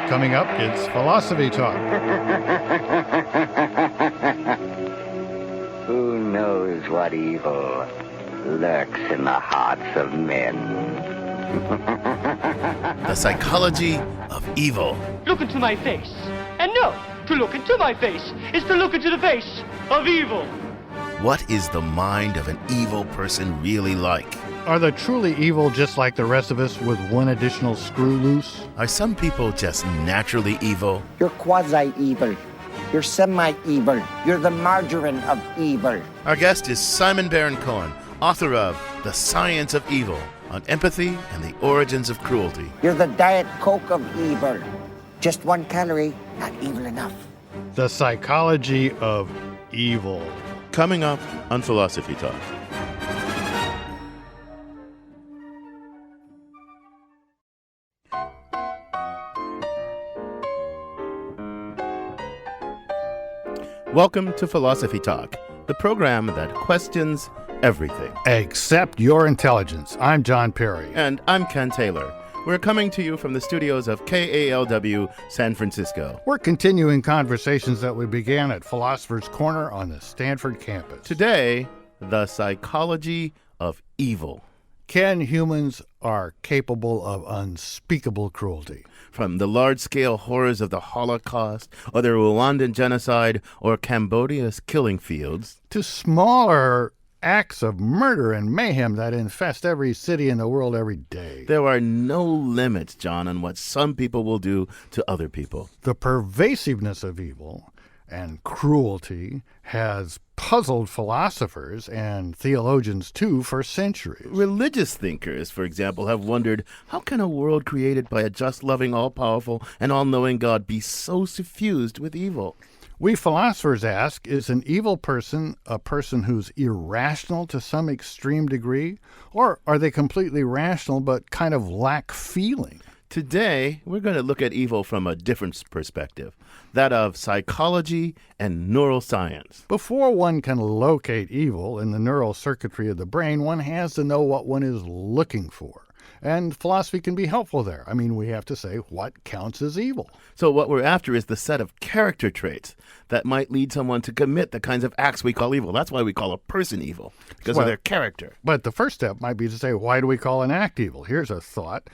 Coming up, it's Philosophy Talk. Who knows what evil lurks in the hearts of men? The psychology of evil. Look into my face. And no, to look into my face is to look into the face of evil. What is the mind of an evil person really like? Are they truly evil just like the rest of us with one additional screw loose? Are some people just naturally evil? You're quasi-evil. You're semi-evil. You're the margarine of evil. Our guest is Simon Baron Cohen, author of The Science of Evil, on empathy and the origins of cruelty. You're the Diet Coke of evil. Just 1 calorie, not evil enough. The psychology of evil. Coming up on Philosophy Talk. Welcome to Philosophy Talk, the program that questions everything. Except your intelligence. I'm John Perry. And I'm Ken Taylor. We're coming to you from the studios of KALW San Francisco. We're continuing conversations that we began at Philosopher's Corner on the Stanford campus. Today, the psychology of evil. Ken, humans are capable of unspeakable cruelty. From the large-scale horrors of the Holocaust, or the Rwandan genocide, or Cambodia's killing fields, to smaller acts of murder and mayhem that infest every city in the world every day. There are no limits, John, on what some people will do to other people. The pervasiveness of evil and cruelty has puzzled philosophers and theologians, too, for centuries. Religious thinkers, for example, have wondered, how can a world created by a just, loving, all-powerful, and all-knowing God be so suffused with evil? We philosophers ask, is an evil person a person who's irrational to some extreme degree? Or are they completely rational but kind of lack feeling? Today, we're going to look at evil from a different perspective, that of psychology and neuroscience. Before one can locate evil in the neural circuitry of the brain, one has to know what one is looking for. And philosophy can be helpful there. I mean, we have to say what counts as evil. So what we're after is the set of character traits that might lead someone to commit the kinds of acts we call evil. That's why we call a person evil, because of their character. But the first step might be to say, why do we call an act evil? Here's a thought.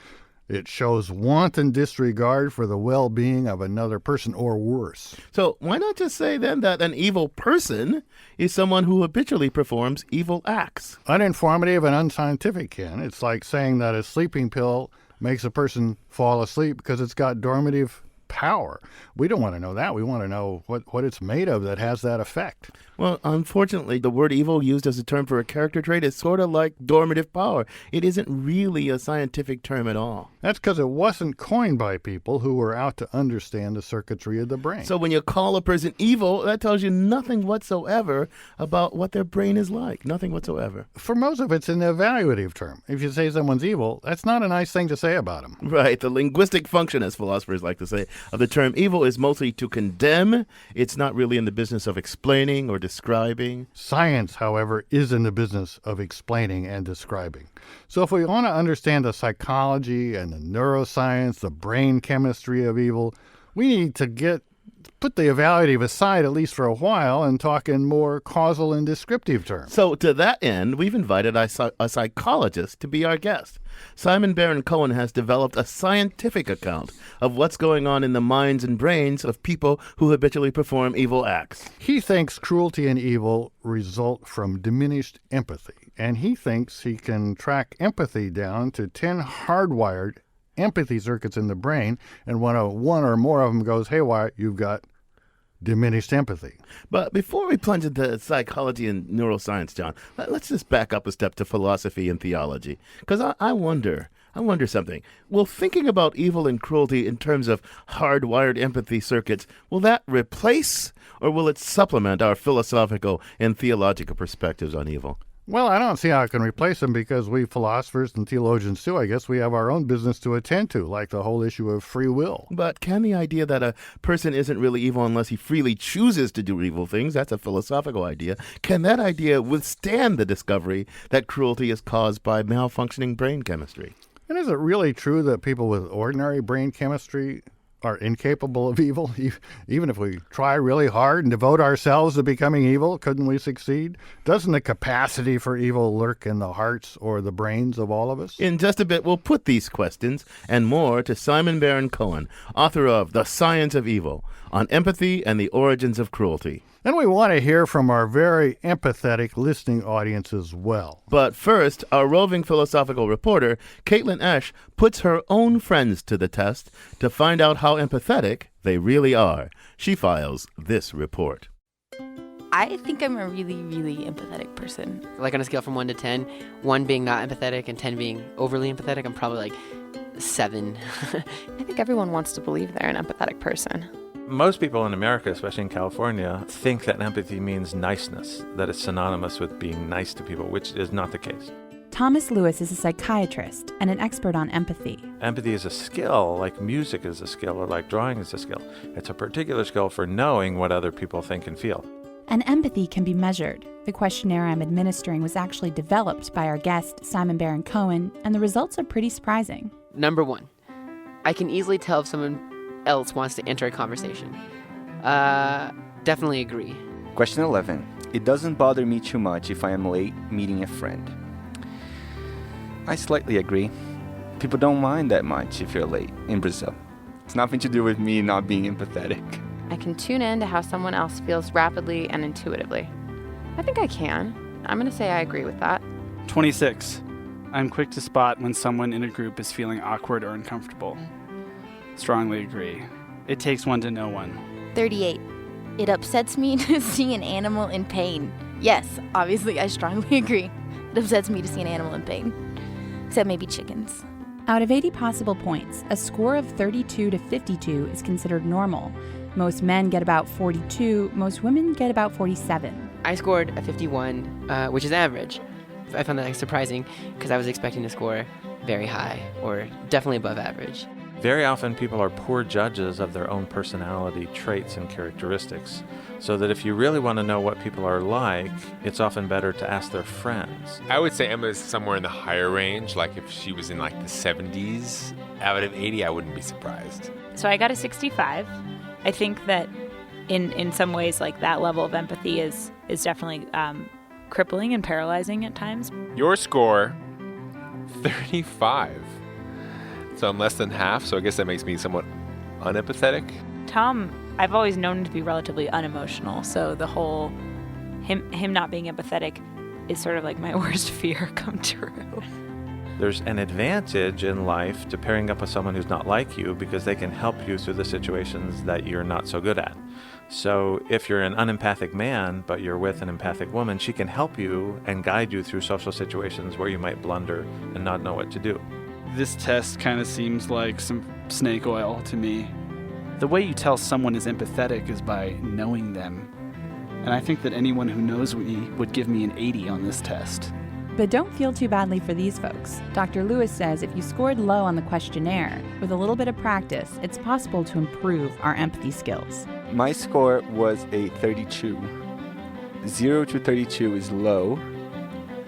It shows wanton disregard for the well-being of another person, or worse. So why not just say then that an evil person is someone who habitually performs evil acts? Uninformative and unscientific, Ken. It's like saying that a sleeping pill makes a person fall asleep because it's got dormitive power. We don't want to know that. We want to know what it's made of that has that effect. Well, unfortunately, the word evil used as a term for a character trait is sort of like dormitive power. It isn't really a scientific term at all. That's because it wasn't coined by people who were out to understand the circuitry of the brain. So when you call a person evil, that tells you nothing whatsoever about what their brain is like. Nothing whatsoever. For most of it's an evaluative term. If you say someone's evil, that's not a nice thing to say about them. Right. The linguistic function, as philosophers like to say, of the term evil is mostly to condemn. It's not really in the business of explaining or describing. Science, however, is in the business of explaining and describing. So if we want to understand the psychology and the neuroscience, the brain chemistry of evil, we need to put the evaluative aside, at least for a while, and talk in more causal and descriptive terms. So to that end, we've invited a psychologist to be our guest. Simon Baron Cohen has developed a scientific account of what's going on in the minds and brains of people who habitually perform evil acts. He thinks cruelty and evil result from diminished empathy, and he thinks he can track empathy down to 10 hardwired empathy circuits in the brain, and when one or more of them goes haywire, you've got diminished empathy. But before we plunge into psychology and neuroscience, John, let's just back up a step to philosophy and theology. Because I wonder something. Will thinking about evil and cruelty in terms of hardwired empathy circuits, will that replace or will it supplement our philosophical and theological perspectives on evil? Well, I don't see how it can replace them because we philosophers and theologians too, I guess we have our own business to attend to, like the whole issue of free will. But can the idea that a person isn't really evil unless he freely chooses to do evil things, that's a philosophical idea, can that idea withstand the discovery that cruelty is caused by malfunctioning brain chemistry? And is it really true that people with ordinary brain chemistry are incapable of evil? Even if we try really hard and devote ourselves to becoming evil, couldn't we succeed? Doesn't the capacity for evil lurk in the hearts or the brains of all of us? In just a bit, we'll put these questions and more to Simon Baron Cohen, author of The Science of Evil, on empathy and the origins of cruelty. And we want to hear from our very empathetic listening audience as well. But first, our roving philosophical reporter, Caitlin Esch, puts her own friends to the test to find out how empathetic they really are. She files this report. I think I'm a really, really empathetic person. Like on a scale from 1 to 10, 1 being not empathetic and 10 being overly empathetic, I'm probably like 7. I think everyone wants to believe they're an empathetic person. Most people in America, especially in California, think that empathy means niceness, that it's synonymous with being nice to people, which is not the case. Thomas Lewis is a psychiatrist and an expert on empathy. Empathy is a skill, like music is a skill, or like drawing is a skill. It's a particular skill for knowing what other people think and feel. And empathy can be measured. The questionnaire I'm administering was actually developed by our guest, Simon Baron Cohen, and the results are pretty surprising. Number 1, I can easily tell if someone else wants to enter a conversation. Definitely agree. Question 11. It doesn't bother me too much if I am late meeting a friend. I slightly agree. People don't mind that much if you're late in Brazil. It's nothing to do with me not being empathetic. I can tune in to how someone else feels rapidly and intuitively. I think I can. I'm going to say I agree with that. 26. I'm quick to spot when someone in a group is feeling awkward or uncomfortable. Strongly agree. It takes one to know one. 38. It upsets me to see an animal in pain. Yes, obviously I strongly agree. It upsets me to see an animal in pain. Except maybe chickens. Out of 80 possible points, a score of 32 to 52 is considered normal. Most men get about 42, most women get about 47. I scored a 51, which is average. I found that surprising because I was expecting to score very high or definitely above average. Very often people are poor judges of their own personality traits and characteristics, so that if you really want to know what people are like, it's often better to ask their friends. I would say Emma's somewhere in the higher range, like if she was in like the 70s, out of 80, I wouldn't be surprised. So I got a 65. I think that in some ways, like that level of empathy is definitely crippling and paralyzing at times. Your score, 35. So I'm less than half, so I guess that makes me somewhat unempathetic. Tom, I've always known him to be relatively unemotional, so the whole him not being empathetic is sort of like my worst fear come true. There's an advantage in life to pairing up with someone who's not like you because they can help you through the situations that you're not so good at. So if you're an unempathic man, but you're with an empathic woman, she can help you and guide you through social situations where you might blunder and not know what to do. This test kind of seems like some snake oil to me. The way you tell someone is empathetic is by knowing them. And I think that anyone who knows me would give me an 80 on this test. But don't feel too badly for these folks. Dr. Lewis says if you scored low on the questionnaire, with a little bit of practice, it's possible to improve our empathy skills. My score was a 32. 0 to 32 is low.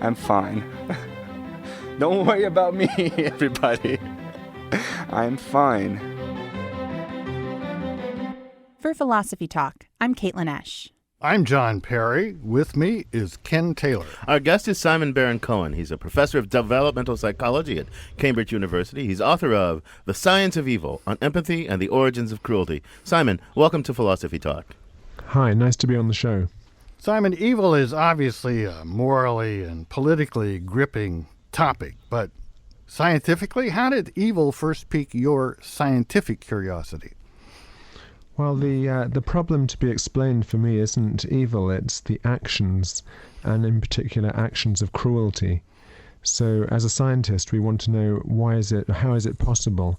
I'm fine. Don't worry about me, everybody. I'm fine. For Philosophy Talk, I'm Caitlin Esch. I'm John Perry. With me is Ken Taylor. Our guest is Simon Baron Cohen. He's a professor of developmental psychology at Cambridge University. He's author of The Science of Evil, on empathy and the origins of cruelty. Simon, welcome to Philosophy Talk. Hi, nice to be on the show. Simon, evil is obviously a morally and politically gripping topic, but scientifically, how did evil first pique your scientific curiosity? Well, the problem to be explained for me isn't evil, it's the actions, and in particular actions of cruelty. So as a scientist, we want to know how is it possible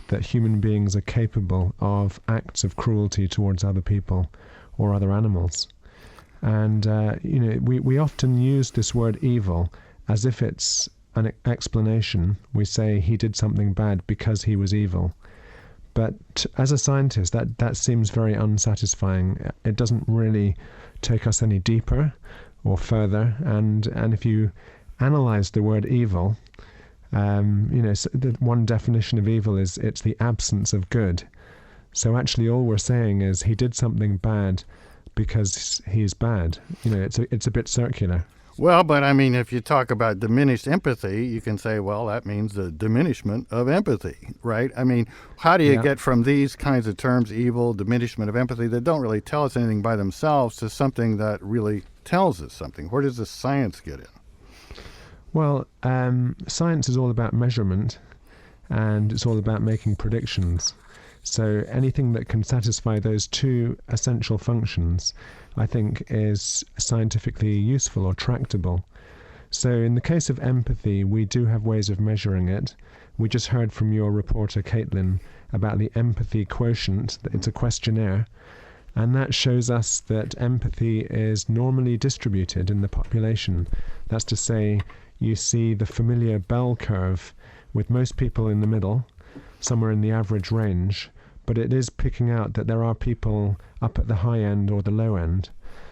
that human beings are capable of acts of cruelty towards other people or other animals. And we often use this word evil as if it's an explanation. We say he did something bad because he was evil. But as a scientist, that seems very unsatisfying. It doesn't really take us any deeper or further. And if you analyze the word evil, the one definition of evil is it's the absence of good. So actually all we're saying is he did something bad because he's bad. It's a bit circular. Well, but I mean, if you talk about diminished empathy, you can say, well, that means the diminishment of empathy, right? I mean, how do you get from these kinds of terms, evil, diminishment of empathy, that don't really tell us anything by themselves, to something that really tells us something? Where does the science get in? Well, science is all about measurement, and it's all about making predictions. So anything that can satisfy those two essential functions, I think, is scientifically useful or tractable. So in the case of empathy, we do have ways of measuring it. We just heard from your reporter, Caitlin, about the empathy quotient. It's a questionnaire, and that shows us that empathy is normally distributed in the population. That's to say, you see the familiar bell curve with most people in the middle, somewhere in the average range, but it is picking out that there are people up at the high end or the low end.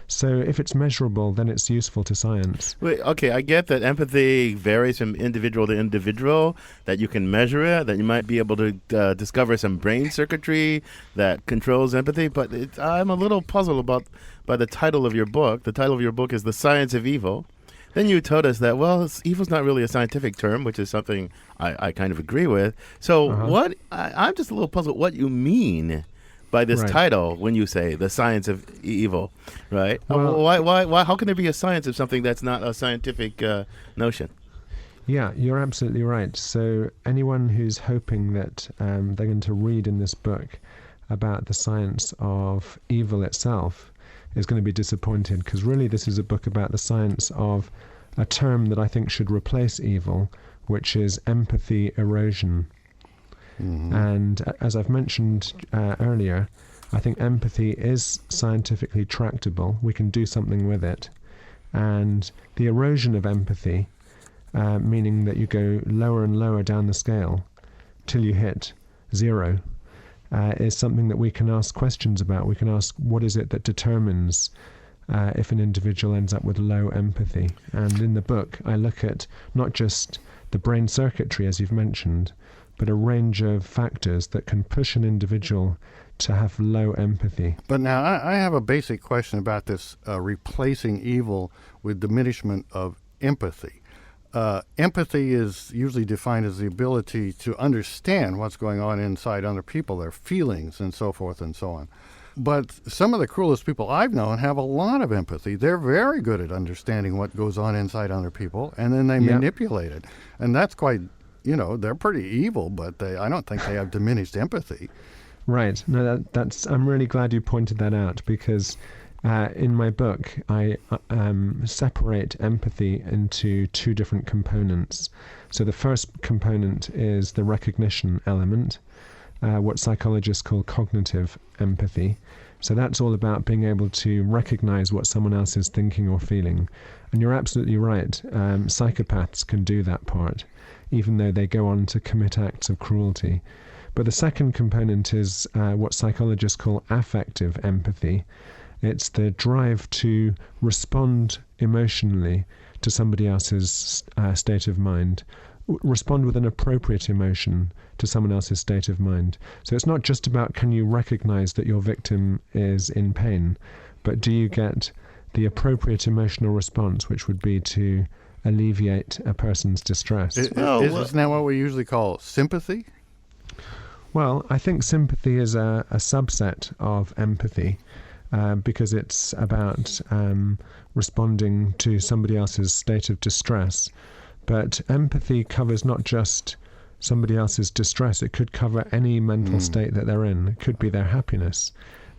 So if it's measurable, then it's useful to science. Wait, okay, I get that empathy varies from individual to individual, that you can measure it, that you might be able to discover some brain circuitry that controls empathy, but I'm a little puzzled by the title of your book. The title of your book is The Science of Evil. Then you told us that, well, evil's not really a scientific term, which is something I kind of agree with. So I'm just a little puzzled what you mean by this title when you say The Science of Evil, right? Well, why? How can there be a science of something that's not a scientific notion? Yeah, you're absolutely right. So anyone who's hoping that they're going to read in this book about the science of evil itself is going to be disappointed, because really this is a book about the science of a term that I think should replace evil, which is empathy erosion. And as I've mentioned earlier, I think empathy is scientifically tractable. We can do something with it. And the erosion of empathy, meaning that you go lower and lower down the scale till you hit zero, is something that we can ask questions about. We can ask, what is it that determines if an individual ends up with low empathy? And in the book, I look at not just the brain circuitry, as you've mentioned, but a range of factors that can push an individual to have low empathy. But now I have a basic question about this replacing evil with diminishment of empathy. Empathy is usually defined as the ability to understand what's going on inside other people, their feelings and so forth and so on. But some of the cruelest people I've known have a lot of empathy. They're very good at understanding what goes on inside other people, and then they manipulate it. And that's quite, they're pretty evil, but I don't think they have diminished empathy. Right. No, that's. I'm really glad you pointed that out, because in my book, I separate empathy into two different components. So the first component is the recognition element, what psychologists call cognitive empathy. So that's all about being able to recognize what someone else is thinking or feeling. And you're absolutely right. Psychopaths can do that part, even though they go on to commit acts of cruelty. But the second component is what psychologists call affective empathy. It's the drive to respond emotionally to somebody else's state of mind, respond with an appropriate emotion to someone else's state of mind. So it's not just about, can you recognize that your victim is in pain, but do you get the appropriate emotional response, which would be to alleviate a person's distress. Isn't that what we usually call sympathy? Well, I think sympathy is a subset of empathy, because it's about responding to somebody else's state of distress. But empathy covers not just somebody else's distress. It could cover any mental state that they're in. It could be their happiness.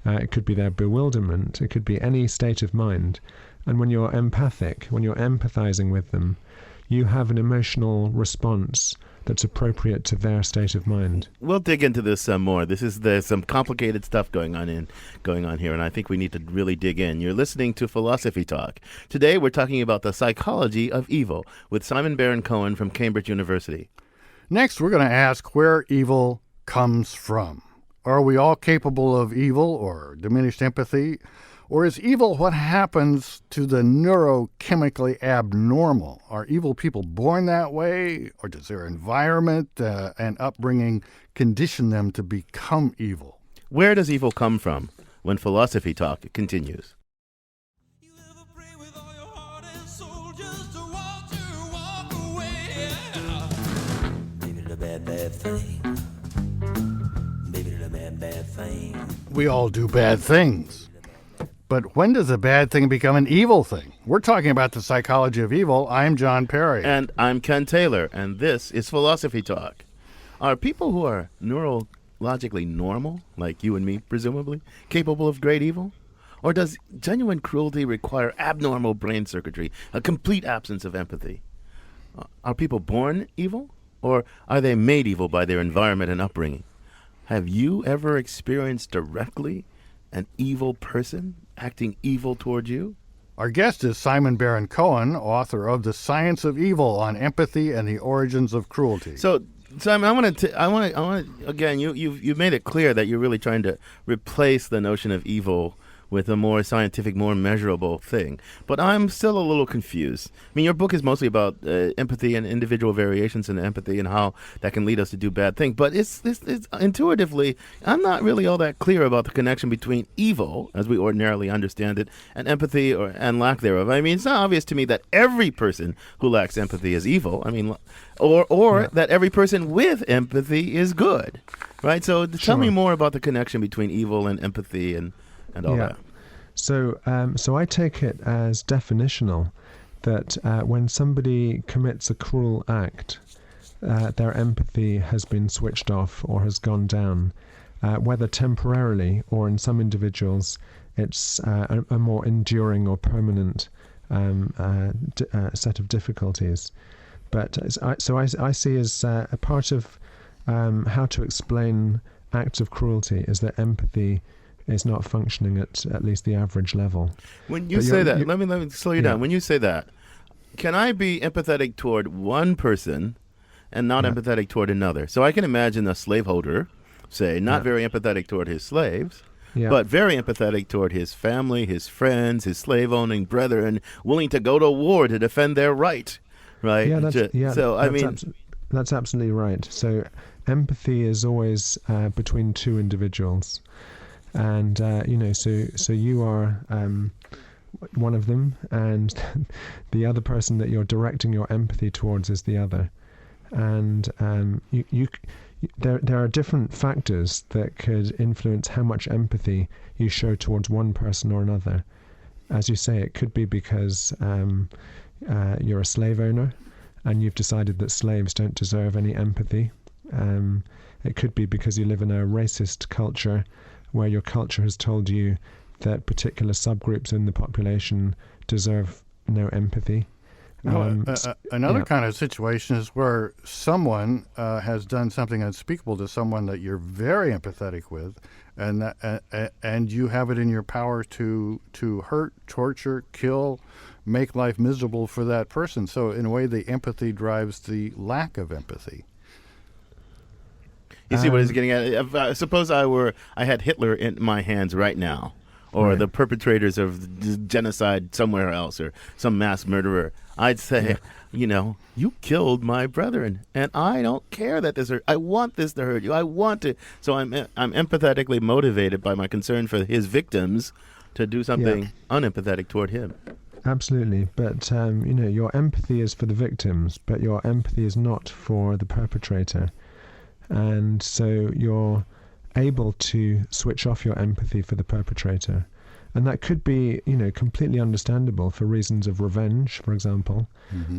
It could be their bewilderment. It could be any state of mind. And when you're empathic, when you're empathizing with them, you have an emotional response that's appropriate to their state of mind. We'll dig into this some more. There's some complicated stuff going on here, and I think we need to really dig in. You're listening to Philosophy Talk. Today we're talking about the psychology of evil with Simon Baron Cohen from Cambridge University. Next, we're going to ask where evil comes from. Are we all capable of evil or diminished empathy? Or is evil what happens to the neurochemically abnormal? Are evil people born that way? Or does their environment and upbringing condition them to become evil? Where does evil come from when philosophy talk continues? We all do bad things. But when does a bad thing become an evil thing? We're talking about the psychology of evil. I'm John Perry. And I'm Ken Taylor, and this is Philosophy Talk. Are people who are neurologically normal, like you and me, presumably, capable of great evil? Or does genuine cruelty require abnormal brain circuitry, a complete absence of empathy? Are people born evil? Or are they made evil by their environment and upbringing? Have you ever experienced directly an evil person acting evil toward you? Our guest is Simon Baron Cohen, author of The Science of Evil on Empathy and the Origins of Cruelty. So, Simon, I want to again. You've made it clear that you're really trying to replace the notion of evil with a more scientific, more measurable thing. But I'm still a little confused. I mean, your book is mostly about empathy and individual variations in empathy and how that can lead us to do bad things. But it's intuitively, I'm not really all that clear about the connection between evil, as we ordinarily understand it, and empathy and lack thereof. I mean, it's not obvious to me that every person who lacks empathy is evil. I mean, or that every person with empathy is good, right? So tell me more about the connection between evil and empathy and all that. So I take it as definitional that when somebody commits a cruel act, their empathy has been switched off or has gone down, whether temporarily or in some individuals it's a more enduring or permanent set of difficulties. But I see as a part of how to explain acts of cruelty is that empathy is not functioning at least the average level. When you say that, let me slow you down. When you say that, can I be empathetic toward one person and not empathetic toward another? So I can imagine a slaveholder, say, not very empathetic toward his slaves, but very empathetic toward his family, his friends, his slave-owning brethren, willing to go to war to defend their right, right? That's absolutely right. So empathy is always between two individuals. And, so you are one of them, and the other person that you're directing your empathy towards is the other. And there are different factors that could influence how much empathy you show towards one person or another. As you say, it could be because you're a slave owner and you've decided that slaves don't deserve any empathy. It could be because you live in a racist culture where your culture has told you that particular subgroups in the population deserve no empathy. Another kind of situation is where someone has done something unspeakable to someone that you're very empathetic with, and you have it in your power to hurt, torture, kill, make life miserable for that person. So in a way, the empathy drives the lack of empathy. You see what he's getting at? Suppose I had Hitler in my hands right now, or the perpetrators of genocide somewhere else, or some mass murderer. I'd say, you killed my brethren, and I don't care that this hurt. I want this to hurt you. I want to. So I'm empathetically motivated by my concern for his victims to do something unempathetic toward him. Absolutely, but your empathy is for the victims, but your empathy is not for the perpetrator. And so you're able to switch off your empathy for the perpetrator. And that could be, completely understandable for reasons of revenge, for example,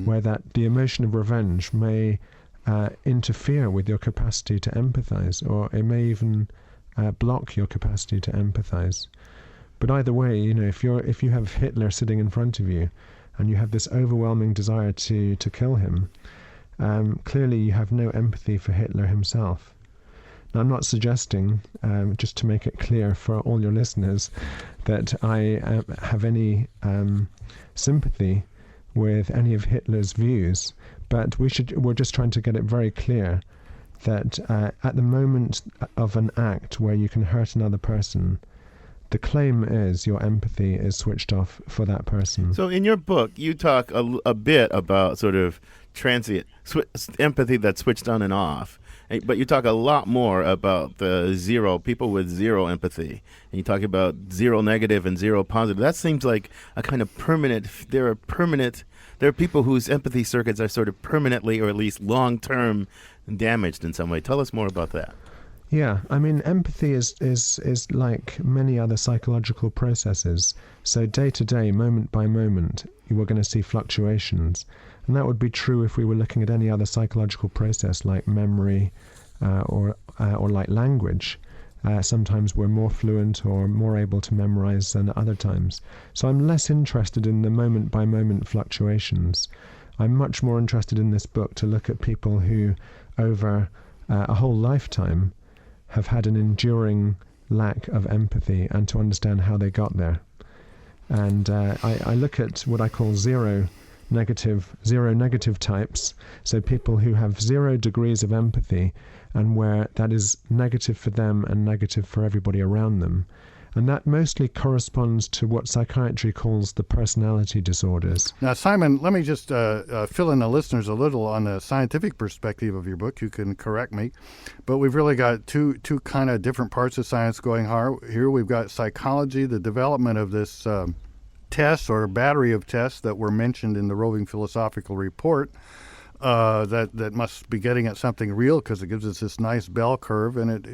where that the emotion of revenge may interfere with your capacity to empathize, or it may even block your capacity to empathize. But either way, if you have Hitler sitting in front of you and you have this overwhelming desire to kill him, clearly you have no empathy for Hitler himself. Now, I'm not suggesting, just to make it clear for all your listeners, that I have any sympathy with any of Hitler's views, but we're just trying to get it very clear that at the moment of an act where you can hurt another person, the claim is your empathy is switched off for that person. So in your book, you talk a bit about sort of transient empathy that's switched on and off. But you talk a lot more about the people with zero empathy. And you talk about zero negative and zero positive. That seems like a kind of permanent. There are people whose empathy circuits are sort of permanently or at least long-term damaged in some way. Tell us more about that. Yeah, I mean, empathy is like many other psychological processes. So day to day, moment by moment, you are going to see fluctuations. And that would be true if we were looking at any other psychological process like memory or like language. Sometimes we're more fluent or more able to memorize than other times. So I'm less interested in the moment-by-moment fluctuations. I'm much more interested in this book to look at people who, over a whole lifetime, have had an enduring lack of empathy and to understand how they got there. And I look at what I call zero negative types, so people who have 0 degrees of empathy and where that is negative for them and negative for everybody around them. And that mostly corresponds to what psychiatry calls the personality disorders. Now, Simon, let me just fill in the listeners a little on the scientific perspective of your book. You can correct me. But we've really got two kind of different parts of science going here. We've got psychology, the development of this tests or battery of tests that were mentioned in the Roving Philosophical Report that must be getting at something real because it gives us this nice bell curve, and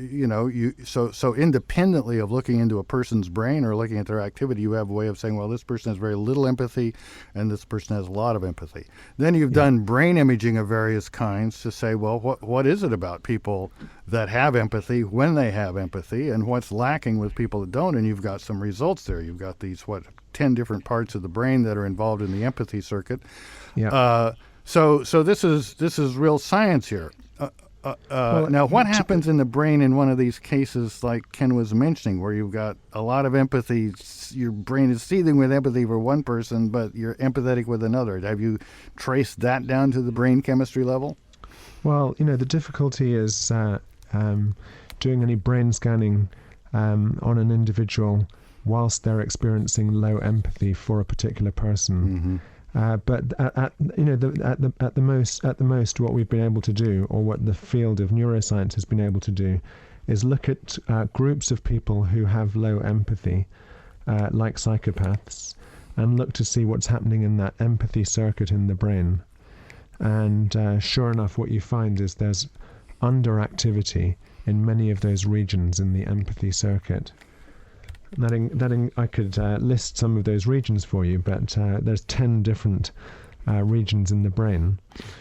so independently of looking into a person's brain or looking at their activity, you have a way of saying, well, this person has very little empathy and this person has a lot of empathy. Then you've done brain imaging of various kinds to say, well, what is it about people that have empathy when they have empathy and what's lacking with people that don't? And you've got some results there. You've got these 10 different parts of the brain that are involved in the empathy circuit. Yeah. So this is real science here. Now, what happens in the brain in one of these cases like Ken was mentioning, where you've got a lot of empathy, your brain is seething with empathy for one person, but you're empathetic with another? Have you traced that down to the brain chemistry level? Well, the difficulty is doing any brain scanning on an individual whilst they're experiencing low empathy for a particular person. Mm-hmm. But at the most, what we've been able to do, or what the field of neuroscience has been able to do, is look at groups of people who have low empathy, like psychopaths, and look to see what's happening in that empathy circuit in the brain. And sure enough, what you find is there's underactivity in many of those regions in the empathy circuit. I could list some of those regions for you, but there's 10 different regions in the brain.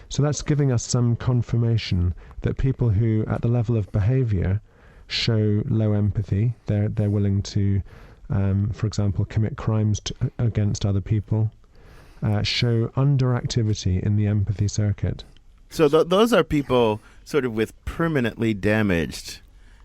So that's giving us some confirmation that people who, at the level of behavior, show low empathy, they're willing to, for example, commit crimes against other people, show underactivity in the empathy circuit. So those are people sort of with permanently damaged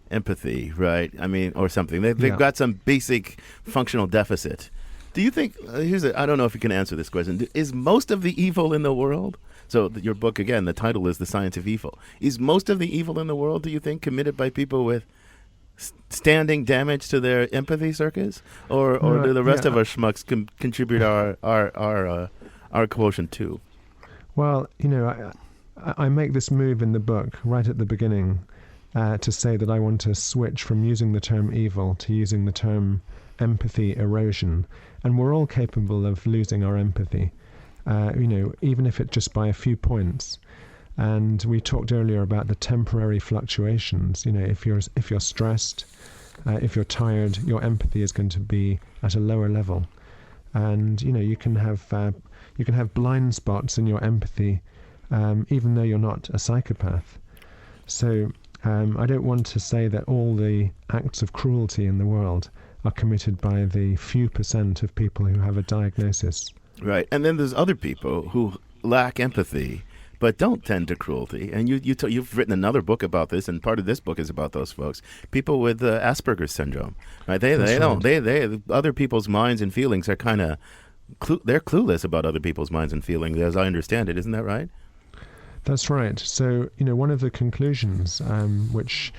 empathy, right? I mean, or something. They've got some basic functional deficit. Do you think, I don't know if you can answer this question, is most of the evil in the world, so your book, again, the title is The Science of Evil, is most of the evil in the world, do you think, committed by people with standing damage to their empathy circuits? Or do the rest of our schmucks contribute our quotient too? Well, I make this move in the book right at the beginning to say that I want to switch from using the term evil to using the term empathy erosion. And we're all capable of losing our empathy, even if it's just by a few points. And we talked earlier about the temporary fluctuations. If you're stressed, if you're tired, your empathy is going to be at a lower level. And you can have blind spots in your empathy, even though you're not a psychopath. So I don't want to say that all the acts of cruelty in the world are committed by the few % of people who have a diagnosis. Right, and then there's other people who lack empathy but don't tend to cruelty. And you've written another book about this, and part of this book is about those folks. People with Asperger's syndrome, right? Other people's minds and feelings are kind of they're clueless about other people's minds and feelings, as I understand it. Isn't that right? That's right. So, one of the conclusions which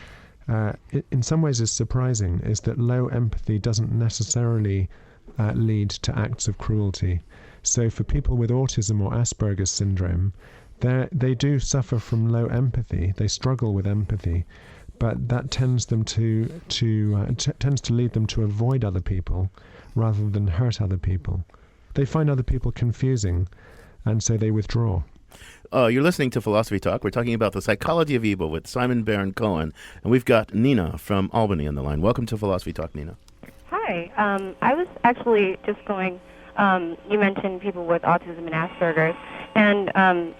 in some ways is surprising is that low empathy doesn't necessarily lead to acts of cruelty. So for people with autism or Asperger's syndrome, they do suffer from low empathy. They struggle with empathy, but that tends to lead them to avoid other people rather than hurt other people. They find other people confusing, and so they withdraw. You're listening to Philosophy Talk. We're talking about the psychology of evil with Simon Baron Cohen, and we've got Nina from Albany on the line. Welcome to Philosophy Talk, Nina. Hi. I was actually just going, you mentioned people with autism and Asperger's, and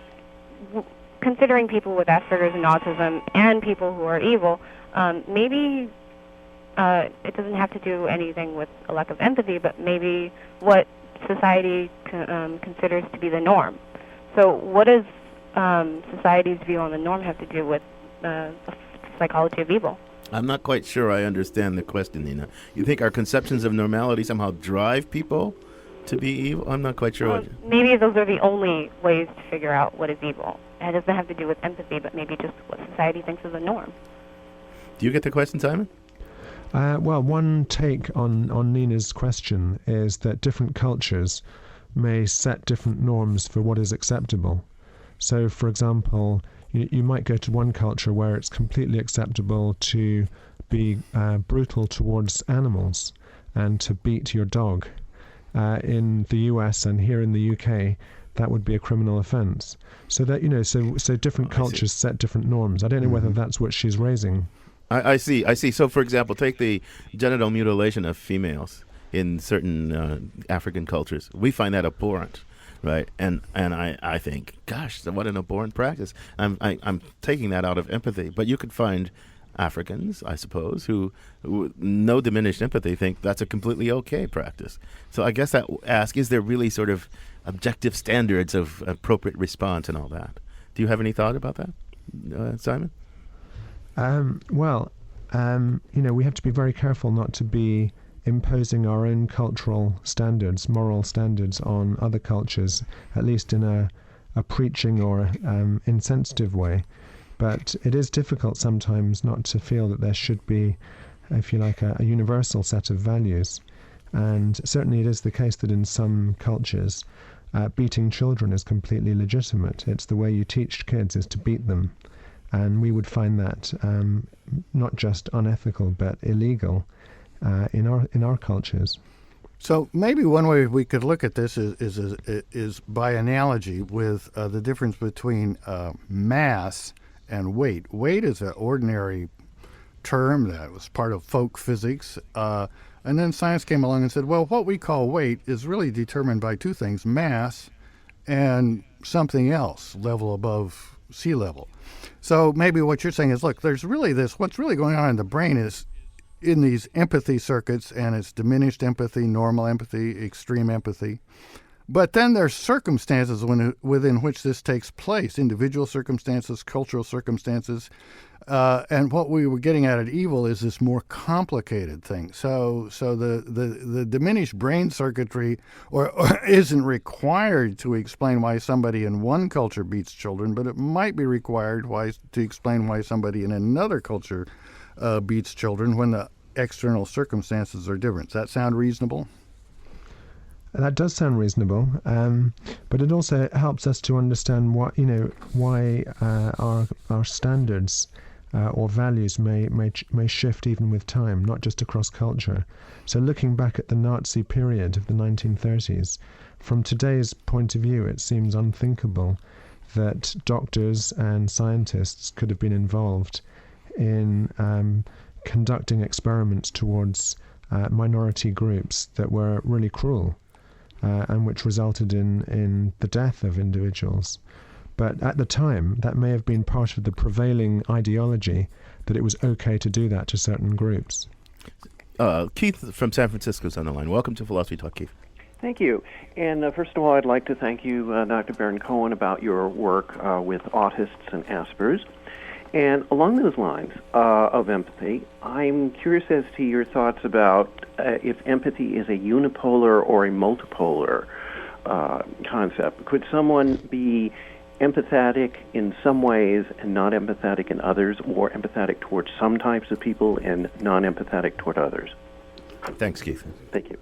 considering people with Asperger's and autism and people who are evil, maybe it doesn't have to do anything with a lack of empathy, but maybe what society considers to be the norm. So what does society's view on the norm have to do with the psychology of evil? I'm not quite sure I understand the question, Nina. You think our conceptions of normality somehow drive people to be evil? I'm not quite sure. Maybe those are the only ways to figure out what is evil. It doesn't have to do with empathy, but maybe just what society thinks is the norm. Do you get the question, Simon? Well, one take on Nina's question is that different cultures may set different norms for what is acceptable. So, for example, you might go to one culture where it's completely acceptable to be brutal towards animals and to beat your dog. In the US and here in the UK, that would be a criminal offense. So that so different cultures set different norms. I don't know whether that's what she's raising. I see. So, for example, take the genital mutilation of females in certain African cultures. We find that abhorrent, right? And I think, gosh, what an abhorrent practice. I'm taking that out of empathy. But you could find Africans, I suppose, who no diminished empathy think that's a completely okay practice. So I guess that ask, is there really sort of objective standards of appropriate response and all that? Do you have any thought about that, Simon? We have to be very careful not to be imposing our own cultural standards, moral standards on other cultures, at least in a preaching or insensitive way. But it is difficult sometimes not to feel that there should be, if you like, a universal set of values. And certainly it is the case that in some cultures, beating children is completely legitimate. It's the way you teach kids is to beat them. And we would find that not just unethical but illegal in our cultures. So maybe one way we could look at this is by analogy with the difference between mass and weight. Weight is an ordinary term that was part of folk physics, and then science came along and said, well, what we call weight is really determined by two things: mass and something else, level above sea level. So maybe what you're saying is, look, there's really what's really going on in the brain is in these empathy circuits, and it's diminished empathy, normal empathy, extreme empathy. But then there's circumstances within which this takes place, individual circumstances, cultural circumstances. And what we were getting at evil is this more complicated thing. So the diminished brain circuitry or isn't required to explain why somebody in one culture beats children, but it might be required to explain why somebody in another culture beats children when the external circumstances are different. Does that sound reasonable? That does sound reasonable, but it also helps us to understand why our standards or values may shift even with time, not just across culture. So looking back at the Nazi period of the 1930s, from today's point of view, it seems unthinkable that doctors and scientists could have been involved in conducting experiments towards minority groups that were really cruel. And which resulted in the death of individuals. But at the time, that may have been part of the prevailing ideology that it was okay to do that to certain groups. Keith from San Francisco is on the line. Welcome to Philosophy Talk, Keith. Thank you. And first of all, I'd like to thank you, Dr. Baron Cohen, about your work with autists and Asperger's. And along those lines of empathy, I'm curious as to your thoughts about if empathy is a unipolar or a multipolar concept. Could someone be empathetic in some ways and not empathetic in others, or empathetic towards some types of people and non-empathetic toward others? Thanks, Keith. Thank you.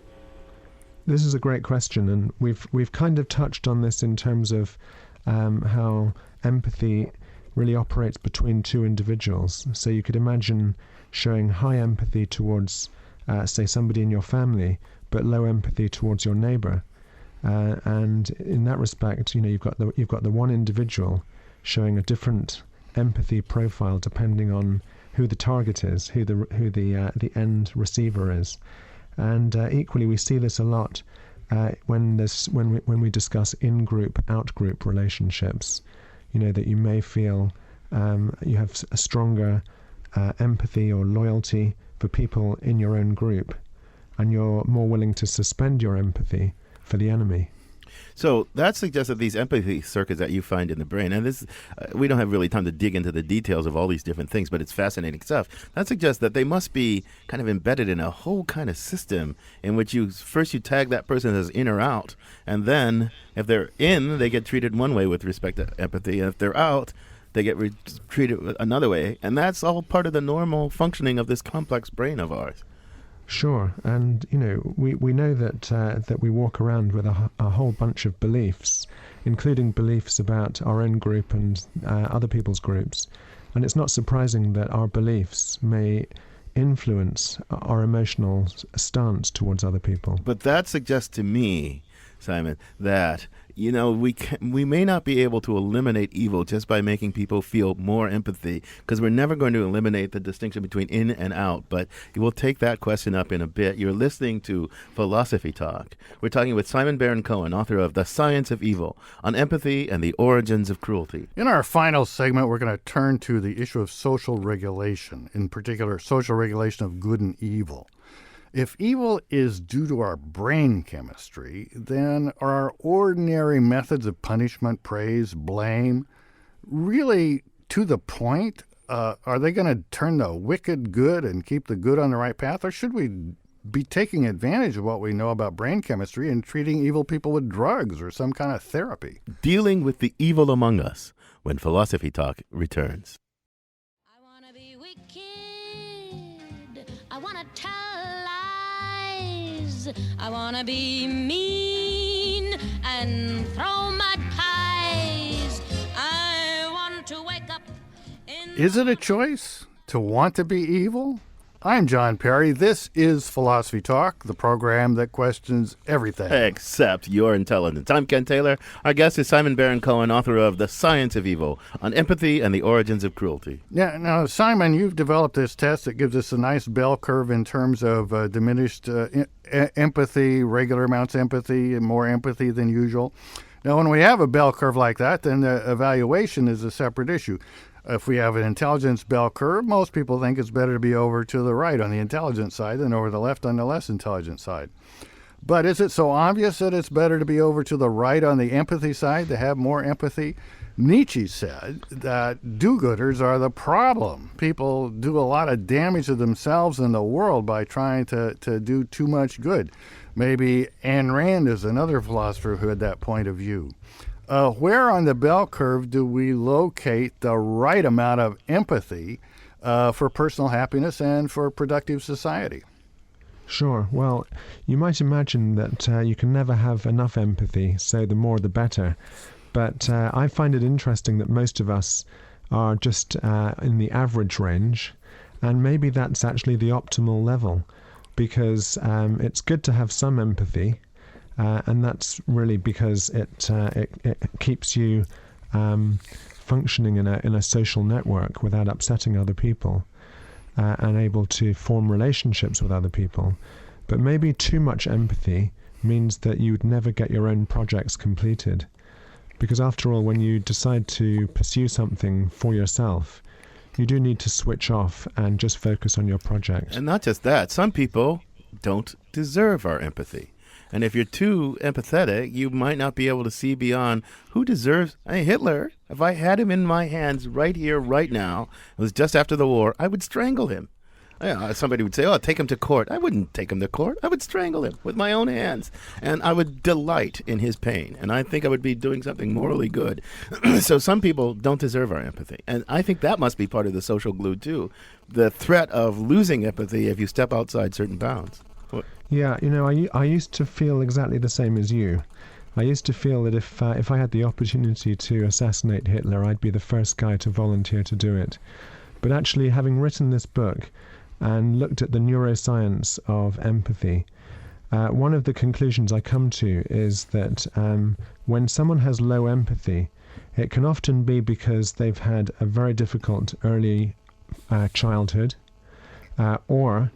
This is a great question, and we've kind of touched on this in terms of how empathy really operates between two individuals. So you could imagine showing high empathy towards, say, somebody in your family, but low empathy towards your neighbor. And in that respect, you've got the one individual showing a different empathy profile depending on who the target is, who the end receiver is. And equally, we see this a lot when we discuss in-group, out-group relationships. That you may feel you have a stronger empathy or loyalty for people in your own group, and you're more willing to suspend your empathy for the enemy. So that suggests that these empathy circuits that you find in the brain, and this, we don't have really time to dig into the details of all these different things, but it's fascinating stuff. That suggests that they must be kind of embedded in a whole kind of system in which you tag that person as in or out, and then if they're in, they get treated one way with respect to empathy, and if they're out, they get treated another way, and that's all part of the normal functioning of this complex brain of ours. Sure, and we know that we walk around with a whole bunch of beliefs, including beliefs about our own group and other people's groups, and it's not surprising that our beliefs may influence our emotional stance towards other people. But that suggests to me, Simon, that we may not be able to eliminate evil just by making people feel more empathy, because we're never going to eliminate the distinction between in and out. But we'll take that question up in a bit. You're listening to Philosophy Talk. We're talking with Simon Baron Cohen, author of The Science of Evil, on empathy and the origins of cruelty. In our final segment, we're going to turn to the issue of social regulation, in particular, social regulation of good and evil. If evil is due to our brain chemistry, then are our ordinary methods of punishment, praise, blame really to the point? Are they going to turn the wicked good and keep the good on the right path? Or should we be taking advantage of what we know about brain chemistry and treating evil people with drugs or some kind of therapy? Dealing with the evil among us when Philosophy Talk returns. I want to tell lies. I want to be mean and throw mud pies. I want to wake up in... Is it a choice to want to be evil? I'm John Perry. This is Philosophy Talk, the program that questions everything except your intelligence. I'm Ken Taylor. Our guest is Simon Baron Cohen, author of The Science of Evil, on empathy and the origins of cruelty. Yeah, now, Simon, you've developed this test that gives us a nice bell curve in terms of diminished empathy, regular amounts of empathy, and more empathy than usual. Now, when we have a bell curve like that, then the evaluation is a separate issue. If we have an intelligence bell curve, most people think it's better to be over to the right on the intelligence side than over the left on the less intelligent side. But is it so obvious that it's better to be over to the right on the empathy side to have more empathy? Nietzsche said that do-gooders are the problem. People do a lot of damage to themselves and the world by trying to do too much good. Maybe Ayn Rand is another philosopher who had that point of view. Where on the bell curve do we locate the right amount of empathy for personal happiness and for productive society? Sure. Well, you might imagine that you can never have enough empathy, so the more the better. But I find it interesting that most of us are just in the average range, and maybe that's actually the optimal level, because it's good to have some empathy. And that's really because it keeps you functioning in a social network without upsetting other people, and able to form relationships with other people. But maybe too much empathy means that you would never get your own projects completed. Because after all, when you decide to pursue something for yourself, you do need to switch off and just focus on your project. And not just that, some people don't deserve our empathy. And if you're too empathetic, you might not be able to see beyond who deserves... Hitler, if I had him in my hands right here, right now, it was just after the war, I would strangle him. Yeah, somebody would say, "Oh, take him to court." I wouldn't take him to court. I would strangle him with my own hands, and I would delight in his pain. And I think I would be doing something morally good. So some people don't deserve our empathy, and I think that must be part of the social glue too. The threat of losing empathy if you step outside certain bounds. Yeah, I used to feel exactly the same as you. I used to feel that if I had the opportunity to assassinate Hitler, I'd be the first guy to volunteer to do it. But actually, having written this book and looked at the neuroscience of empathy, one of the conclusions I come to is that when someone has low empathy, it can often be because they've had a very difficult early childhood, or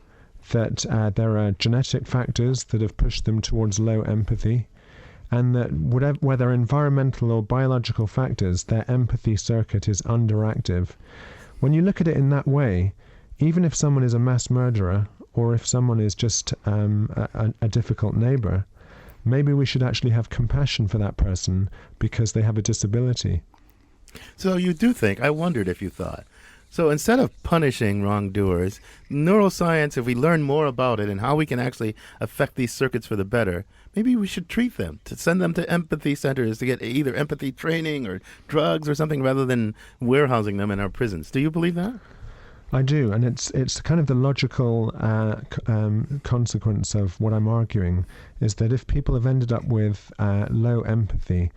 that there are genetic factors that have pushed them towards low empathy, and that whether environmental or biological factors, their empathy circuit is underactive. When you look at it in that way, even if someone is a mass murderer, or if someone is just a difficult neighbor, maybe we should actually have compassion for that person because they have a disability. So you do think, I wondered if you thought, so instead of punishing wrongdoers, neuroscience, if we learn more about it and how we can actually affect these circuits for the better, maybe we should treat them, to send them to empathy centers to get either empathy training or drugs or something rather than warehousing them in our prisons. Do you believe that? I do, and it's kind of the logical consequence of what I'm arguing, is that if people have ended up with low empathy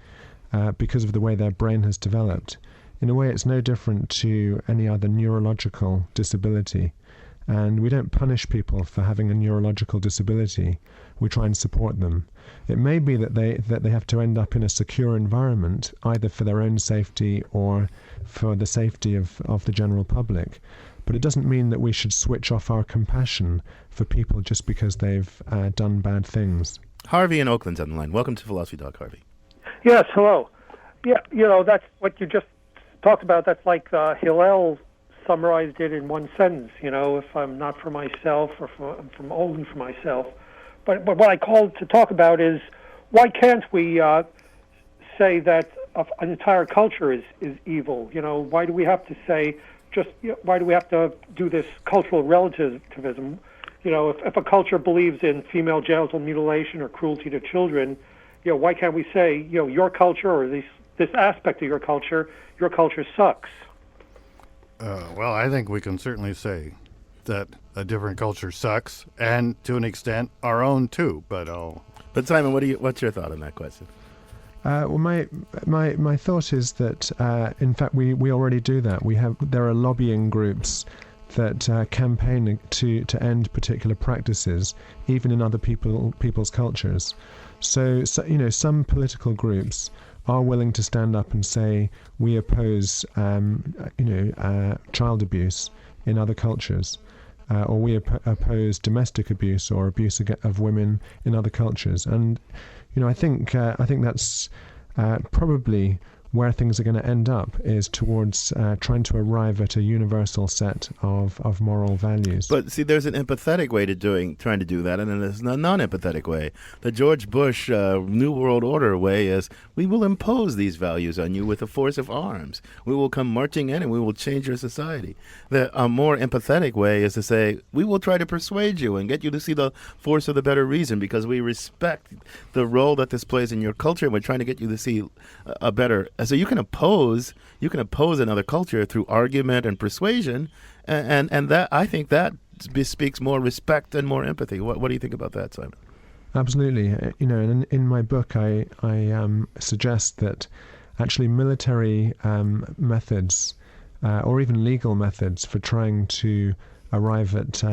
because of the way their brain has developed, in a way it's no different to any other neurological disability. And we don't punish people for having a neurological disability. We try and support them. It may be that they have to end up in a secure environment, either for their own safety or for the safety of the general public. But it doesn't mean that we should switch off our compassion for people just because they've done bad things. Harvey in Oakland's on the line. Welcome to Philosophy Doc, Harvey. Yes, hello. Yeah, that's what you just talked about. That's like Hillel summarized it in one sentence, if I'm not for myself or from only for myself. But what I called to talk about is why can't we say that an entire culture is evil? Why do we have to say why do we have to do this cultural relativism? If a culture believes in female genital mutilation or cruelty to children, why can't we say, your culture or this aspect of your culture sucks? Well, I think we can certainly say that a different culture sucks, and to an extent, our own too. But Simon, what's your thought on that question? Well, my thought is that in fact we already do that. There are lobbying groups that campaign to end particular practices, even in other people's cultures. So some political groups are willing to stand up and say we oppose child abuse in other cultures, or we oppose domestic abuse or abuse of women in other cultures. And I think that's probably where things are going to end up, is towards trying to arrive at a universal set of moral values. But see, there's an empathetic way to trying to do that, and then there's a non-empathetic way. The George Bush New World Order way is we will impose these values on you with the force of arms. We will come marching in and we will change your society. A more empathetic way is to say we will try to persuade you and get you to see the force of the better reason because we respect the role that this plays in your culture, and we're trying to get you to see a better. So you can oppose another culture through argument and persuasion, and that, I think, that bespeaks more respect and more empathy. What do you think about that, Simon? Absolutely. In my book, I suggest that actually military methods, or even legal methods for trying to arrive at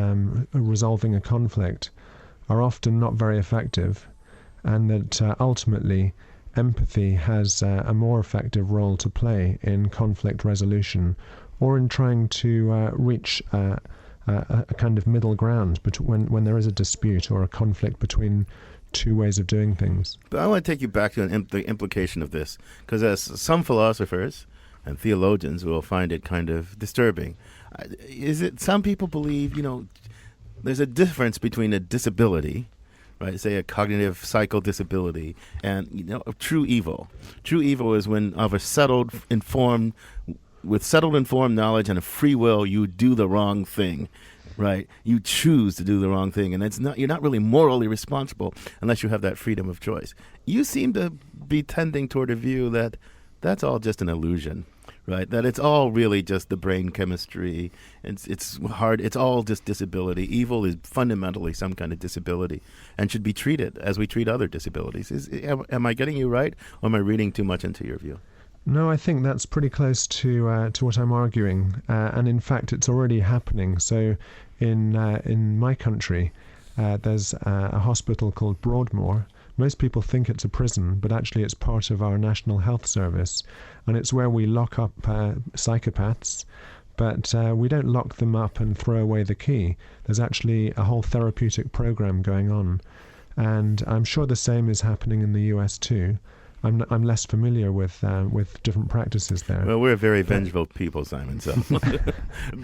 resolving a conflict, are often not very effective, and that ultimately empathy has a more effective role to play in conflict resolution, or in trying to reach a kind of middle ground when there is a dispute or a conflict between two ways of doing things. But I want to take you back to the implication of this, because as some philosophers and theologians will find it kind of disturbing. Some people believe, there's a difference between a disability, right, say a cognitive psycho disability, and true evil. True evil is when with settled informed knowledge and a free will, you do the wrong thing. right? You choose to do the wrong thing, and you're not really morally responsible unless you have that freedom of choice. You seem to be tending toward a view that that's all just an illusion, right? That it's all really just the brain chemistry. It's hard. It's all just disability. Evil is fundamentally some kind of disability and should be treated as we treat other disabilities. Am I getting you right, or am I reading too much into your view? No, I think that's pretty close to what I'm arguing, and in fact, it's already happening. So, in my country, there's a hospital called Broadmoor. Most people think it's a prison, but actually it's part of our National Health Service, and it's where we lock up psychopaths, but we don't lock them up and throw away the key. There's actually a whole therapeutic program going on, and I'm sure the same is happening in the US too. I'm less familiar with different practices there. Well, we're a very vengeful people, Simon, so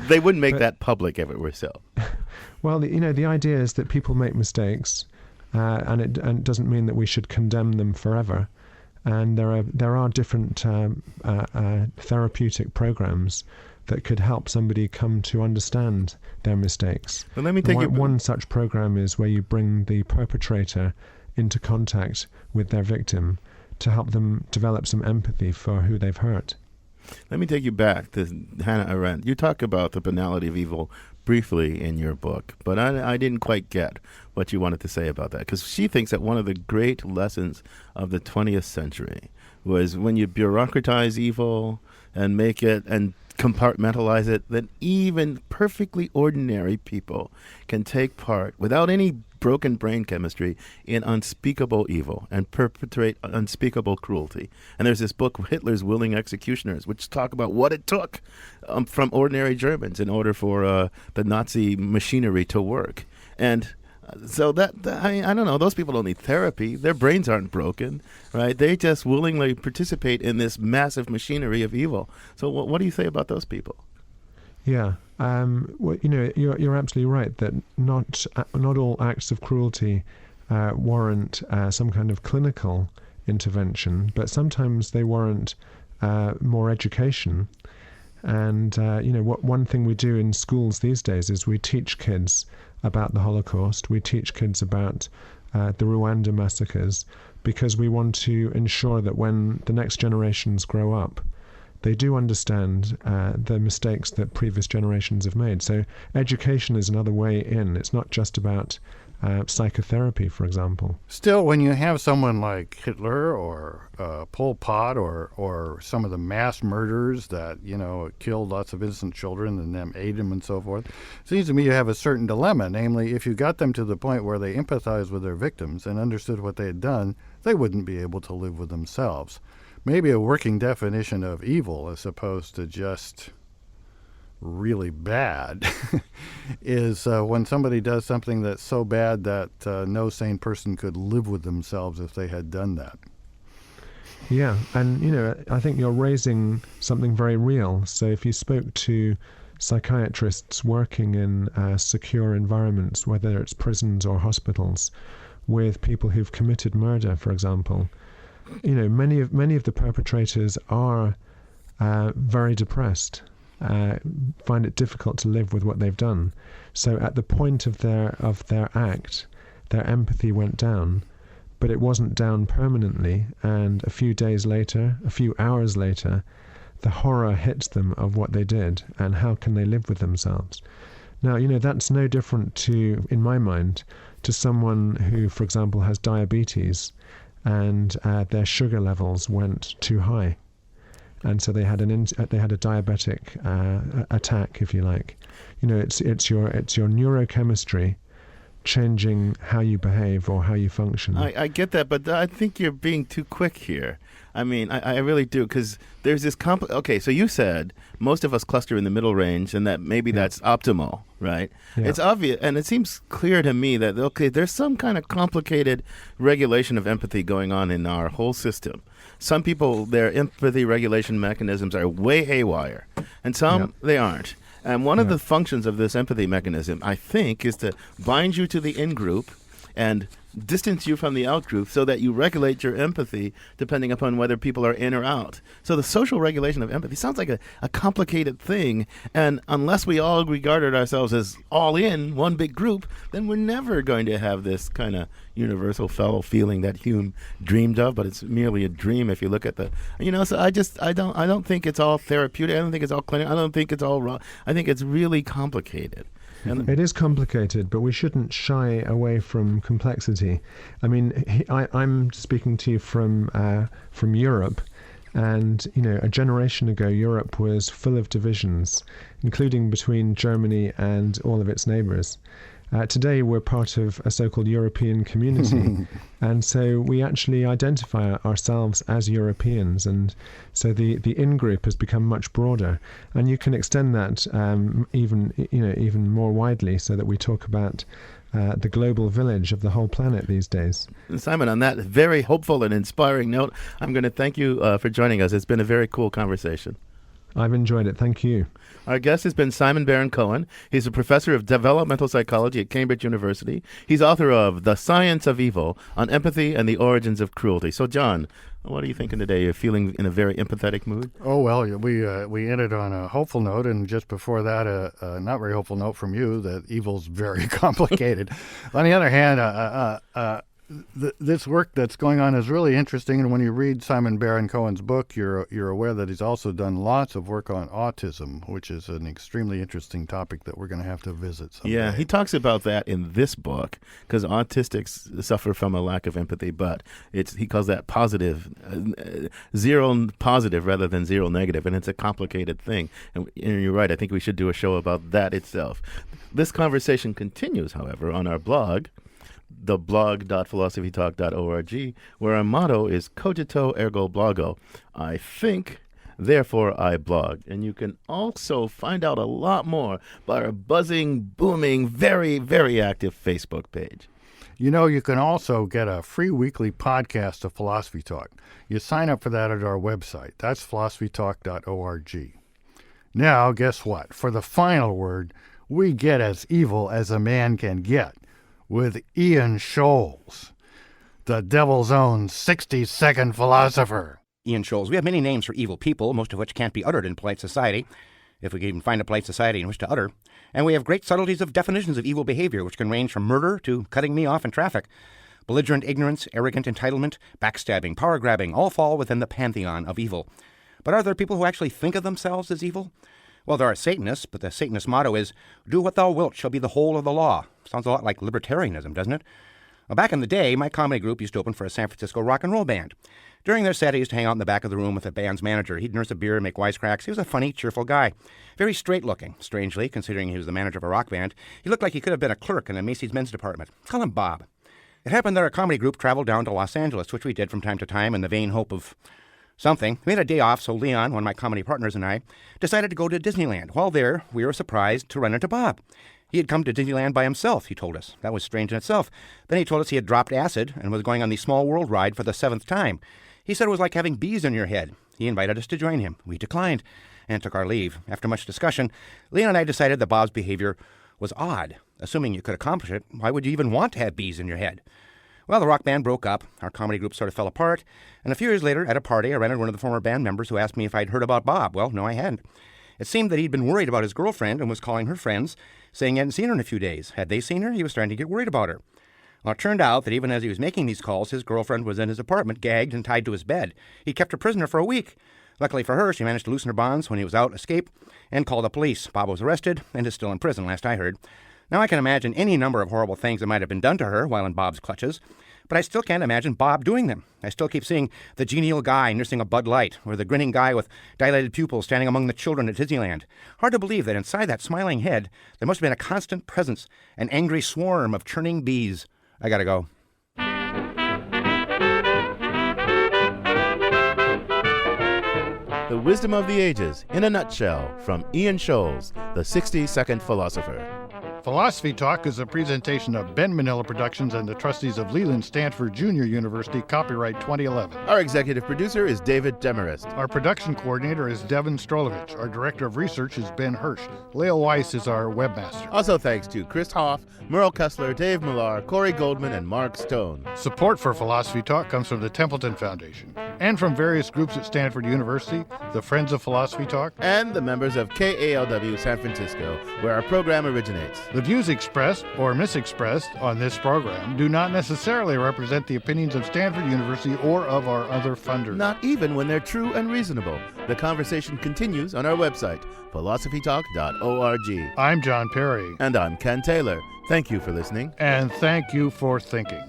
they wouldn't make that public if it were so. Well, the idea is that people make mistakes, and it doesn't mean that we should condemn them forever. And there are different therapeutic programs that could help somebody come to understand their mistakes. Well, let me take one such program is where you bring the perpetrator into contact with their victim to help them develop some empathy for who they've hurt. Let me take you back to Hannah Arendt. You talk about the banality of evil briefly in your book, but I didn't quite get what you wanted to say about that, because she thinks that one of the great lessons of the 20th century was when you bureaucratize evil and make it and compartmentalize it, that even perfectly ordinary people can take part without any broken brain chemistry in unspeakable evil and perpetrate unspeakable cruelty. And there's this book, Hitler's Willing Executioners, which talk about what it took from ordinary Germans in order for the Nazi machinery to work. And so I don't know, those people don't need therapy. Their brains aren't broken, right? They just willingly participate in this massive machinery of evil. So what do you say about those people? Yeah, well, you're absolutely right that not all acts of cruelty warrant some kind of clinical intervention, but sometimes they warrant more education. And one thing we do in schools these days is we teach kids about the Holocaust. We teach kids about the Rwanda massacres, because we want to ensure that when the next generations grow up, they do understand the mistakes that previous generations have made. So education is another way in. It's not just about psychotherapy, for example. Still, when you have someone like Hitler or Pol Pot or some of the mass murderers that, killed lots of innocent children and then ate them and so forth, it seems to me you have a certain dilemma. Namely, if you got them to the point where they empathized with their victims and understood what they had done, they wouldn't be able to live with themselves. Maybe a working definition of evil, as opposed to just really bad, is when somebody does something that's so bad that no sane person could live with themselves if they had done that. Yeah, and I think you're raising something very real. So if you spoke to psychiatrists working in secure environments, whether it's prisons or hospitals, with people who've committed murder, for example, many of the perpetrators are very depressed, find it difficult to live with what they've done. So at the point of their act, their empathy went down, but it wasn't down permanently. And a few days later, a few hours later, the horror hits them of what they did, and how can they live with themselves? Now, that's no different to, in my mind, to someone who, for example, has diabetes and their sugar levels went too high, and so they had a diabetic attack, if you like. It's your neurochemistry changing how you behave or how you function. I get that, but I think you're being too quick here. I mean, I really do, because there's this okay, so you said most of us cluster in the middle range, and that maybe that's optimal, right? Yeah. It's obvious, and it seems clear to me that, okay, there's some kind of complicated regulation of empathy going on in our whole system. Some people, their empathy regulation mechanisms are way haywire, and some they aren't. And one of the functions of this empathy mechanism, I think, is to bind you to the in-group and distance you from the out-group so that you regulate your empathy depending upon whether people are in or out. So the social regulation of empathy sounds like a complicated thing, and unless we all regarded ourselves as all in one big group, then we're never going to have this kind of universal fellow feeling that Hume dreamed of, but it's merely a dream if you look at the, so I don't think it's all therapeutic. I don't think it's all clinical. I don't think it's all wrong. I think it's really complicated. It is complicated, but we shouldn't shy away from complexity. I mean, I'm speaking to you from Europe, and a generation ago, Europe was full of divisions, including between Germany and all of its neighbours. Today, we're part of a so-called European community, and so we actually identify ourselves as Europeans, and so the in-group has become much broader, and you can extend that even more widely, so that we talk about the global village of the whole planet these days. Simon, on that very hopeful and inspiring note, I'm going to thank you for joining us. It's been a very cool conversation. I've enjoyed it. Thank you. Our guest has been Simon Baron Cohen. He's a professor of developmental psychology at Cambridge University. He's author of The Science of Evil, on Empathy and the Origins of Cruelty. So, John, what are you thinking today? You're feeling in a very empathetic mood? Oh, well, we ended on a hopeful note, and just before that, a not very hopeful note from you that evil's very complicated. On the other hand, this work that's going on is really interesting, and when you read Simon Baron Cohen's book, you're aware that he's also done lots of work on autism, which is an extremely interesting topic that we're going to have to visit someday. Yeah, he talks about that in this book, because autistics suffer from a lack of empathy, but he calls that positive, zero positive rather than zero negative, and it's a complicated thing. And you're right, I think we should do a show about that itself. This conversation continues, however, on our blog, the blog.philosophytalk.org, where our motto is cogito ergo blogo. I think, therefore I blog. And you can also find out a lot more by our buzzing, booming, very, very active Facebook page. You can also get a free weekly podcast of Philosophy Talk. You sign up for that at our website. That's philosophytalk.org. Now, guess what? For the final word, we get as evil as a man can get, with Ian Scholes, the devil's own 60-second philosopher. Ian Scholes. We have many names for evil people, most of which can't be uttered in polite society, if we can even find a polite society in which to utter. And we have great subtleties of definitions of evil behavior, which can range from murder to cutting me off in traffic. Belligerent ignorance, arrogant entitlement, backstabbing, power-grabbing, all fall within the pantheon of evil. But are there people who actually think of themselves as evil? Well, there are Satanists, but the Satanist motto is, "Do what thou wilt shall be the whole of the law." Sounds a lot like libertarianism, doesn't it? Well, back in the day, my comedy group used to open for a San Francisco rock and roll band. During their set, I used to hang out in the back of the room with the band's manager. He'd nurse a beer and make wisecracks. He was a funny, cheerful guy. Very straight-looking, strangely, considering he was the manager of a rock band. He looked like he could have been a clerk in a Macy's men's department. Call him Bob. It happened that our comedy group traveled down to Los Angeles, which we did from time to time in the vain hope of something. We had a day off, so Leon, one of my comedy partners, and I decided to go to Disneyland. While there, we were surprised to run into Bob. He had come to Disneyland by himself, he told us. That was strange in itself. Then he told us he had dropped acid and was going on the Small World ride for the 7th time. He said it was like having bees in your head. He invited us to join him. We declined and took our leave. After much discussion, Leon and I decided that Bob's behavior was odd. Assuming you could accomplish it, why would you even want to have bees in your head? Well, the rock band broke up, our comedy group sort of fell apart, and a few years later, at a party, I ran into one of the former band members who asked me if I'd heard about Bob. Well, no, I hadn't. It seemed that he'd been worried about his girlfriend and was calling her friends, saying he hadn't seen her in a few days. Had they seen her, he was starting to get worried about her. Well, it turned out that even as he was making these calls, his girlfriend was in his apartment, gagged and tied to his bed. He kept her prisoner for a week. Luckily for her, she managed to loosen her bonds when he was out, escape, and call the police. Bob was arrested and is still in prison, last I heard. Now I can imagine any number of horrible things that might have been done to her while in Bob's clutches, but I still can't imagine Bob doing them. I still keep seeing the genial guy nursing a Bud Light, or the grinning guy with dilated pupils standing among the children at Disneyland. Hard to believe that inside that smiling head, there must have been a constant presence, an angry swarm of churning bees. I gotta go. The Wisdom of the Ages, in a nutshell, from Ian Scholes, the 60-second philosopher. Philosophy Talk is a presentation of Ben Manila Productions and the trustees of Leland Stanford Junior University, copyright 2011. Our executive producer is David Demarest. Our production coordinator is Devin Strolovich. Our director of research is Ben Hirsch. Leo Weiss is our webmaster. Also thanks to Chris Hoff, Merle Kessler, Dave Millar, Corey Goldman, and Mark Stone. Support for Philosophy Talk comes from the Templeton Foundation and from various groups at Stanford University, the Friends of Philosophy Talk, and the members of KALW San Francisco, where our program originates. The views expressed or misexpressed on this program do not necessarily represent the opinions of Stanford University or of our other funders. Not even when they're true and reasonable. The conversation continues on our website, philosophytalk.org. I'm John Perry. And I'm Ken Taylor. Thank you for listening. And thank you for thinking.